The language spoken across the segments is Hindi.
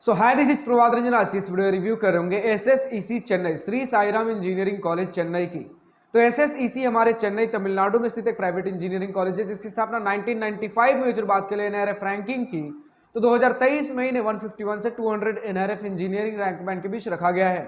So hi this is Prabhat Ranjan. आज की इस वीडियो रिव्यू कर रहे होंगे एसएसईसी चेन्नई श्री साईराम इंजीनियरिंग कॉलेज चेन्नई की। तो एसएसईसी हमारे चेन्नई तमिलनाडु में स्थित एक प्राइवेट इंजीनियरिंग कॉलेज है जिसकी स्थापना 1995 में हुई थी। बात करें एनआरएफ रैंकिंग की तो 2023 में इन्हें 151 से 200 एनआरएफ इंजीनियरिंग रैंक बैंड के बीच रखा गया है।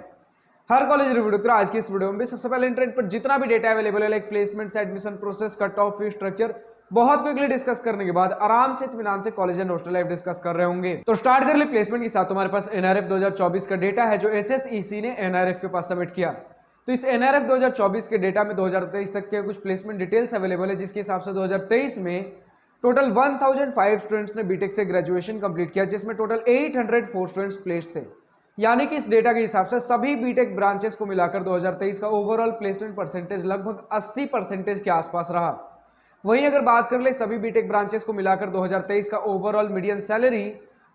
हर कॉलेज रिव्यू कर आज की इस वीडियो में भी सबसे पहले इंटरनेट पर जितना भी डेटा अवेलेबल है like placements, admission process, cut off, fee structure बहुत क्विकली डिस्कस करने के बाद आराम से इत्मीनान से college and hostel life discuss कर रहे होंगे। तो स्टार्ट कर ले प्लेसमेंट के साथ। तुम्हारे पास एनआरएफ 2024 का डेटा है जो एसएसईसी ने एनआरएफ के पास सबमिट किया। तो इस एनआरएफ 2024 के डेटा में 2023 तक के कुछ प्लेसमेंट डिटेल्स अवेलेबल है, जिसके हिसाब से 2023 में टोटल 1005 स्टूडेंट्स ने बीटेक से ग्रेजुएशन कंप्लीट किया, जिसमें टोटल 804 स्टूडेंट्स प्लेस्ड थे। यानी कि इस डेटा के हिसाब से सभी बीटेक ब्रांचेस को मिलाकर 2023 का ओवरऑल प्लेसमेंट परसेंटेज लगभग 80% के आसपास रहा। वहीं अगर बात कर ले सभी बीटेक ब्रांचेस को मिलाकर 2023 का ओवरऑल मीडियन सैलरी,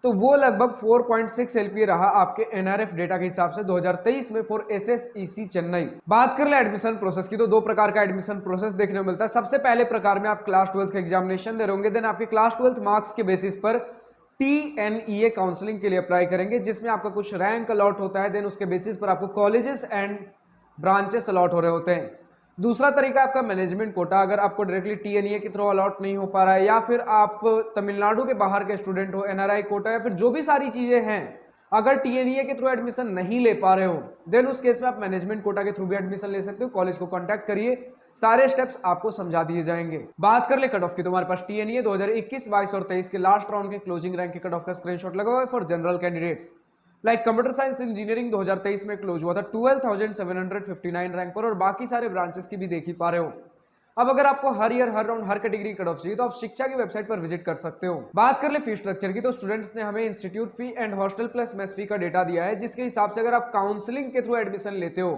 तो वो लगभग 4.6 एलपीए रहा आपके एनआरएफ डेटा के हिसाब से 2023 में फॉर एसएसईसी चेन्नई। बात कर ले एडमिशन प्रोसेस की तो दो प्रकार का एडमिशन प्रोसेस देखने को मिलता है। सबसे पहले प्रकार में आप क्लास 12 का एग्जामिनेशन दे रहे होंगे, देन आपके क्लास 12 मार्क्स के बेसिस पर टीएनईए काउंसलिंग के लिए अप्लाई करेंगे, जिसमें आपका कुछ रैंक अलॉट होता है। देन उसके बेसिस पर आपको कॉलेजेस एंड ब्रांचेस अलॉट हो रहे होते हैं। दूसरा तरीका आपका मैनेजमेंट कोटा। अगर आपको डायरेक्टली टीएनईए के थ्रू अलॉट नहीं हो पा रहा है या फिर आप तमिलनाडु के बाहर के स्टूडेंट हो, एनआरआई कोटा या फिर जो भी सारी चीजें हैं, अगर टीएनईए के थ्रू एडमिशन नहीं ले पा रहे हो, देन उस केस में आप मैनेजमेंट कोटा के थ्रू भी एडमिशन ले सकते हो। कॉलेज को कांटेक्ट करिए, सारे स्टेप्स आपको समझा दिए जाएंगे। बात कर ले कट ऑफ की तो हमारे पास टीएनईए 2021, 22 और 23 के लास्ट राउंड के क्लोजिंग रैंक के कट ऑफ का स्क्रीनशॉट लगा हुआ है for general candidates. Like computer science engineering 2023 में क्लोज हुआ था 12,759 रैंक पर, और बाकी सारे ब्रांचेस की भी देख ही पा रहे हो। अब अगर आपको हर ईयर, हर राउंड, हर कैटेगरी कट ऑफ चाहिए तो आप शिक्षा की वेबसाइट पर विजिट कर सकते हो। बात कर ले फी स्ट्रक्चर की तो स्टूडेंट्स ने हमें institute fee and hostel plus mess fee का डेटा दिया है, जिसके हिसाब से अगर आप काउंसलिंग के थ्रू एडमिशन लेते हो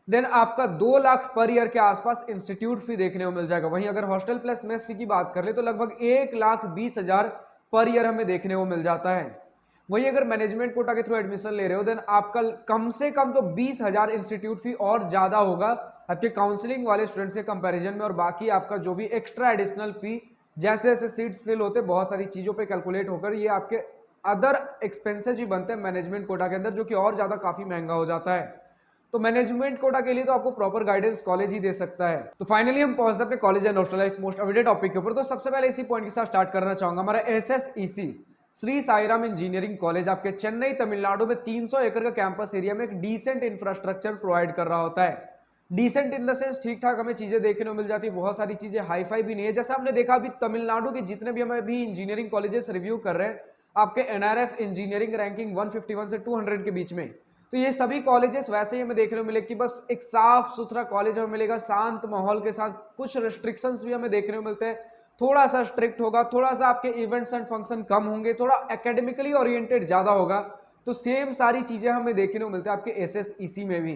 देन आपका 2 लाख पर ईयर के आसपास इंस्टीट्यूट फी देखने को मिल जाएगा। वहीं अगर हॉस्टल प्लस मेस फी की बात कर ले तो लगभग 1,20,000 पर ईयर हमें देखने को मिल जाता है। वहीं अगर मैनेजमेंट कोटा के थ्रू एडमिशन ले रहे हो देन आपका कम से कम तो 20,000 इंस्टीट्यूट फी और ज्यादा होगा आपके काउंसलिंग वाले स्टूडेंट्स के कंपैरिजन में। और बाकी आपका जो भी एक्स्ट्रा एडिशनल फी जैसे जैसे सीट्स फिल होते बहुत सारी चीजों पे कैलकुलेट होकर ये आपके अदर एक्सपेंसेस भी बनते हैं मैनेजमेंट कोटा के अंदर, जो कि और ज्यादा काफी महंगा हो जाता है। तो मैनेजमेंट कोटा के लिए तो आपको प्रॉपर गाइडेंस कॉलेज ही दे सकता है। तो फाइनली हम पहुंचते अपने college and hostel life most awaited topic के ऊपर। तो सबसे पहले इसी पॉइंट के साथ स्टार्ट करना चाहूंगा। हमारा एसएसईसी श्री साईराम इंजीनियरिंग कॉलेज आपके चेन्नई तमिलनाडु में 300 एकड़ का कैंपस एरिया में एक डिसेंट इंफ्रास्ट्रक्चर प्रोवाइड कर रहा होता है। डिसेंट इन द सेंस ठीक ठाक हमें चीजें देखने को मिल जाती है, बहुत सारी चीजें हाई फाई भी नहीं है। जैसा हमने देखा अभी तमिलनाडु के जितने भी हमें अभी इंजीनियरिंग कॉलेजेस रिव्यू कर रहे हैं आपके एनआरएफ इंजीनियरिंग रैंकिंग 151 से 200 के बीच में, तो ये सभी कॉलेजेस वैसे ही हमें देखने को मिले कि बस एक साफ सुथरा कॉलेज हमें मिलेगा, शांत माहौल के साथ। कुछ रेस्ट्रिक्शंस भी हमें देखने को मिलते हैं, थोड़ा सा स्ट्रिक्ट होगा, थोड़ा सा आपके इवेंट्स एंड फंक्शन कम होंगे, थोड़ा एकेडमिकली ओरिएंटेड ज्यादा होगा। तो सेम सारी चीजें हमें देखने को मिलते हैं आपके एसएसईसी में भी,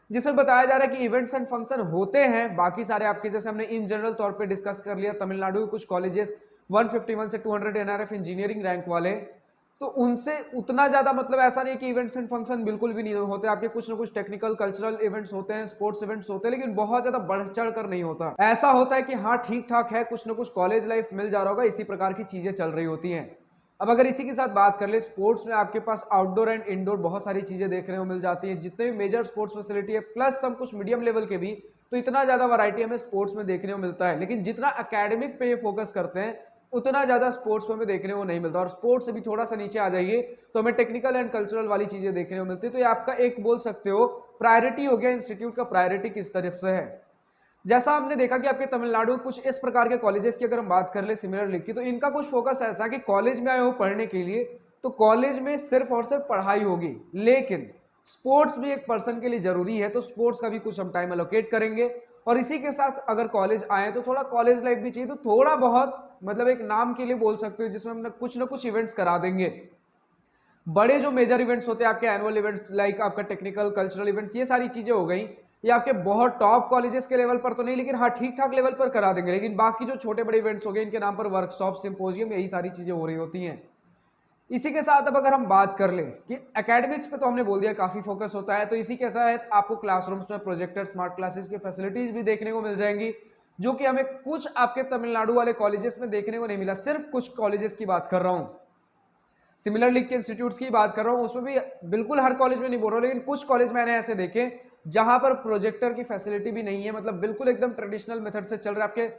जिसमें बताया जा रहा है कि इवेंट्स एंड फंक्शन होते हैं। बाकी सारे आपके जैसे हमने इन जनरल तौर पे डिस्कस कर लिया, तमिलनाडु के कुछ कॉलेजेस 151 से 200 एनआरएफ इंजीनियरिंग रैंक वाले, तो उनसे उतना ज्यादा मतलब ऐसा नहीं कि इवेंट्स एंड फंक्शन बिल्कुल भी नहीं होते। आपके कुछ ना कुछ टेक्निकल कल्चरल इवेंट्स होते हैं, स्पोर्ट्स इवेंट्स होते हैं, लेकिन बहुत ज्यादा बढ़ चढ़ कर नहीं होता। ऐसा होता है कि हाँ ठीक ठाक है, कुछ ना कुछ कॉलेज लाइफ मिल जा रहा होगा, इसी प्रकार की चीजें चल रही होती हैं। अब अगर इसी के साथ बात कर ले स्पोर्ट्स में, आपके पास आउटडोर एंड इंडोर बहुत सारी चीजें देखने को मिल जाती हैं। जितने भी मेजर स्पोर्ट्स फैसिलिटी है प्लस सब कुछ मीडियम लेवल के भी, तो इतना ज्यादा वैरायटी हमें स्पोर्ट्स में देखने को मिलता है। लेकिन जितना एकेडमिक पे फोकस करते हैं उतना ज्यादा स्पोर्ट्स में हमें देखने को नहीं मिलता। और स्पोर्ट्स से भी थोड़ा सा नीचे आ जाइए तो हमें टेक्निकल एंड कल्चरल वाली चीजें देखने को मिलती है। तो ये आपका एक बोल सकते हो प्रायोरिटी हो गया, इंस्टीट्यूट का प्रायोरिटी किस तरफ से है। जैसा हमने देखा कि आपके तमिलनाडु कुछ इस प्रकार के कॉलेजेस की अगर हम बात कर ले सिमिलरली की, तो इनका कुछ फोकस ऐसा कि कॉलेज में आए हो पढ़ने के लिए तो कॉलेज में सिर्फ और सिर्फ पढ़ाई होगी, लेकिन स्पोर्ट्स भी एक पर्सन के लिए जरूरी है, तो स्पोर्ट्स का भी कुछ हम टाइम एलोकेट करेंगे। और इसी के साथ अगर कॉलेज आए तो थोड़ा कॉलेज लाइफ भी चाहिए, तो थोड़ा बहुत मतलब एक नाम के लिए बोल सकते हो जिसमें हम कुछ ना कुछ इवेंट्स करा देंगे। बड़े जो मेजर इवेंट्स होते हैं आपके एनुअल इवेंट्स, लाइक आपका टेक्निकल कल्चरल इवेंट्स, ये सारी चीजें हो गई, ये आपके बहुत टॉप कॉलेजेस के लेवल पर तो नहीं, लेकिन हाँ ठीक ठाक लेवल पर करा देंगे। लेकिन बाकी जो छोटे बड़े इवेंट्स हो गए इनके नाम पर वर्कशॉप, सिंपोजियम, यही सारी चीजें हो रही होती हैं। इसी के साथ अब अगर हम बात कर ले कि एकेडमिक्स पे तो हमने बोल दिया काफी फोकस होता है, तो इसी के तहत आपको क्लासरूम्स में प्रोजेक्टर, स्मार्ट क्लासेस की फैसिलिटीज भी देखने को मिल जाएंगी, जो कि हमें कुछ आपके तमिलनाडु वाले कॉलेजेस में देखने को नहीं मिला। सिर्फ कुछ कॉलेजेस की बात कर रहा हूं। सिमिलरली के इंस्टीट्यूट्स की बात कर रहा हूँ, उसमें भी बिल्कुल हर कॉलेज में नहीं बोल रहा हूँ, लेकिन कुछ कॉलेज मैंने ऐसे देखे जहां पर प्रोजेक्टर की फैसिलिटी भी नहीं है, मतलब बिल्कुल एकदम ट्रेडिशनल मेथड से चल रहा है। आपके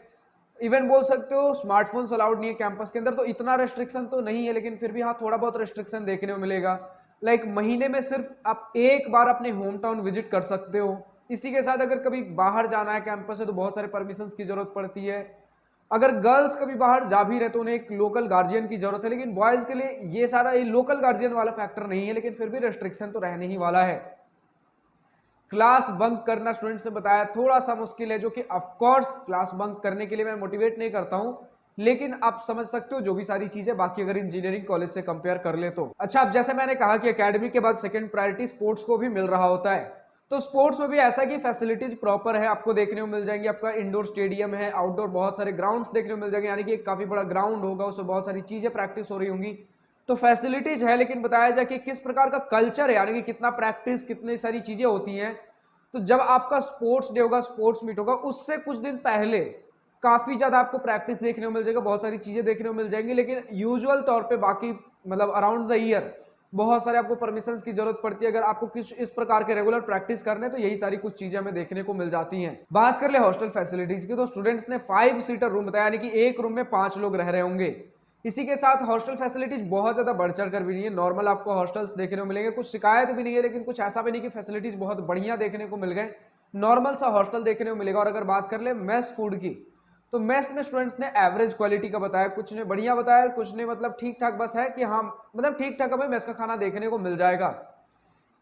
इवन बोल सकते हो स्मार्टफोन्स अलाउड नहीं है कैंपस के अंदर, तो इतना रेस्ट्रिक्शन तो नहीं है, लेकिन फिर भी हाँ थोड़ा बहुत रेस्ट्रिक्शन देखने को मिलेगा। लाइक महीने में सिर्फ आप एक बार अपने होम टाउन विजिट कर सकते हो। इसी के साथ अगर कभी बाहर जाना है कैंपस से तो बहुत सारे परमिशन की जरूरत पड़ती है। अगर गर्ल्स कभी बाहर जा भी रहे तो उन्हें एक लोकल गार्जियन की जरूरत है, लेकिन बॉयज के लिए ये सारा ये लोकल गार्जियन वाला फैक्टर नहीं है, लेकिन फिर भी रेस्ट्रिक्शन तो रहने ही वाला है। क्लास बंक करना स्टूडेंट्स ने बताया थोड़ा सा मुश्किल है, जो कि ऑफकोर्स क्लास बंक करने के लिए मैं मोटिवेट नहीं करता हूं, लेकिन आप समझ सकते हो जो भी सारी चीजें बाकी अगर इंजीनियरिंग कॉलेज से कंपेयर कर ले तो। अच्छा, अब जैसे मैंने कहा कि एकेडमी के बाद सेकंड प्रायोरिटी स्पोर्ट्स को भी मिल रहा होता है, तो स्पोर्ट्स में भी ऐसा कि फैसिलिटीज प्रॉपर है, आपको देखने को मिल जाएंगी। आपका इंडोर स्टेडियम है, आउटडोर बहुत सारे ग्राउंड्स देखने को मिल जाएंगे, यानी कि एक काफी बड़ा ग्राउंड होगा, उसमें बहुत सारी चीजें प्रैक्टिस हो रही होंगी, तो फैसिलिटीज है। लेकिन बताया जाए कि किस प्रकार का कल्चर है, यानी कि कितना प्रैक्टिस, कितनी सारी चीजें होती हैं, तो जब आपका स्पोर्ट्स डे होगा, स्पोर्ट्स मीट होगा, उससे कुछ दिन पहले काफी ज्यादा आपको प्रैक्टिस देखने को मिल जाएगा, बहुत सारी चीजें देखने को मिल जाएंगी। लेकिन यूजुअल तौर पे बाकी मतलब अराउंड द ईयर बहुत सारे आपको परमिशन की जरूरत पड़ती है। अगर आपको किस इस प्रकार के रेगुलर प्रैक्टिस करने तो यही सारी कुछ चीजें हमें देखने को मिल जाती हैं। बात कर ले हॉस्टल फैसिलिटीज की, तो स्टूडेंट्स ने 5 सीटर रूम बताया, यानी कि एक रूम में 5 लोग रह रहे होंगे। इसी के साथ हॉस्टल फैसिलिटीज बहुत ज्यादा बढ़ चढ़ कर भी नहीं है, नॉर्मल आपको हॉस्टल्स देखने को मिलेंगे, कुछ शिकायत भी नहीं है, लेकिन कुछ ऐसा भी नहीं कि फैसिलिटीज बहुत बढ़िया देखने को मिल गए, नॉर्मल सा हॉस्टल देखने को मिलेगा। और अगर बात कर ले मेस फूड की, तो मेस में स्टूडेंट्स ने एवरेज क्वालिटी का बताया, कुछ ने बढ़िया बताया, कुछ ने मतलब ठीक ठाक, बस है कि हाँ मतलब ठीक ठाक हमें मेस का खाना देखने को मिल जाएगा।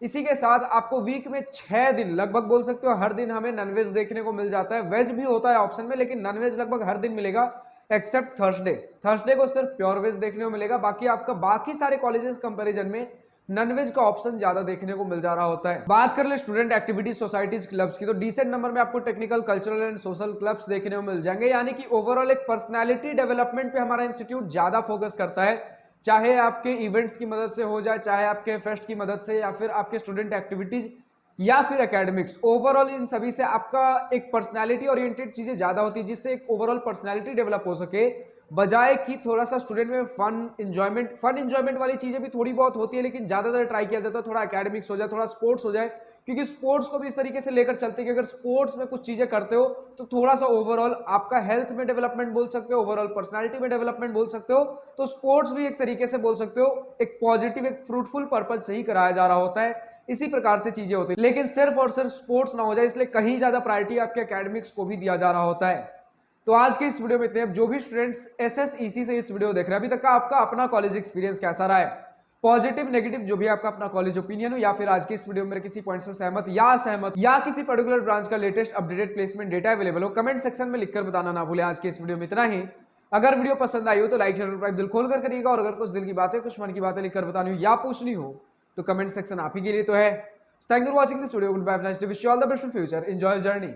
इसी के साथ आपको वीक में 6 दिन लगभग बोल सकते हो हर दिन हमें नॉनवेज देखने को मिल जाता है, वेज भी होता है ऑप्शन में, लेकिन नॉनवेज लगभग हर दिन मिलेगा एक्सेप्ट थर्सडे। थर्सडे को सिर्फ प्योर वेज देखने को मिलेगा, बाकी आपका बाकी सारे कॉलेजेस कंपैरिजन में नॉनवेज का ऑप्शन ज्यादा देखने को मिल जा रहा होता है। बात कर ले स्टूडेंट एक्टिविटीज सोसाइटीज क्लब्स की, तो डिसेंट नंबर में आपको technical cultural and social clubs देखने को मिल जाएंगे, यानी कि ओवरऑल एक पर्सनैलिटी डेवलपमेंट पे हमारा इंस्टीट्यूट ज्यादा फोकस करता है, चाहे आपके इवेंट्स की मदद से हो जाए, चाहे आपके फेस्ट की मदद से, या फिर आपके स्टूडेंट एक्टिविटीज, या फिर एकेडमिक्स। ओवरऑल इन सभी से आपका एक पर्सनैलिटी ओरिएंटेड चीजें ज्यादा होती है, जिससे एक ओवरऑल पर्सनैलिटी डेवलप हो सके, बजाय कि थोड़ा सा स्टूडेंट में फन इंजॉयमेंट वाली चीजें भी थोड़ी बहुत होती है, लेकिन ज्यादातर ट्राई किया जाता है थोड़ा एकेडमिक्स हो जाए, थोड़ा स्पोर्ट्स हो जाए, क्योंकि स्पोर्ट्स को भी इस तरीके से लेकर चलते हैं कि अगर स्पोर्ट्स में कुछ चीजें करते हो तो थोड़ा सा ओवरऑल आपका हेल्थ में डेवलपमेंट बोल सकते हो, ओवरऑल पर्सनालिटी में डेवलपमेंट बोल सकते हो, तो स्पोर्ट्स भी एक तरीके से बोल सकते हो एक पॉजिटिव, एक फ्रूटफुल पर्पज से ही कराया जा रहा होता है। इसी प्रकार से चीजें होती है, लेकिन सिर्फ और सिर्फ स्पोर्ट्स ना हो जाए, इसलिए कहीं ज्यादा प्रायोरिटी आपके एकेडमिक्स को भी दिया जा रहा होता है। तो आज के इस वीडियो में इतने। जो भी स्टूडेंट्स एसएसईसी से इस वीडियो देख रहे हैं, अभी तक का आपका अपना कॉलेज एक्सपीरियंस कैसा रहा है, पॉजिटिव नेगेटिव जो भी आपका अपना कॉलेज ओपिनियन हो, या फिर आज के इस वीडियो में मेरे किसी पॉइंट से सहमत या असहमत, या किसी पर्टिकुलर ब्रांच का latest updated placement data available हो, कमेंट सेक्शन में लिखकर बताना ना भूलें। आज के इस वीडियो में इतना ही। अगर वीडियो पसंद आई हो तो लाइक शेयर दिल खोल कर करिएगा, और अगर कुछ दिल की बातें, कुछ मन की बातें लिखकर बतानी हो या पूछनी हो तो कमेंट सेक्शन आप ही के लिए तो है। Thank you for watching this video, good bye, nice to wish you all the best for future, enjoy journey.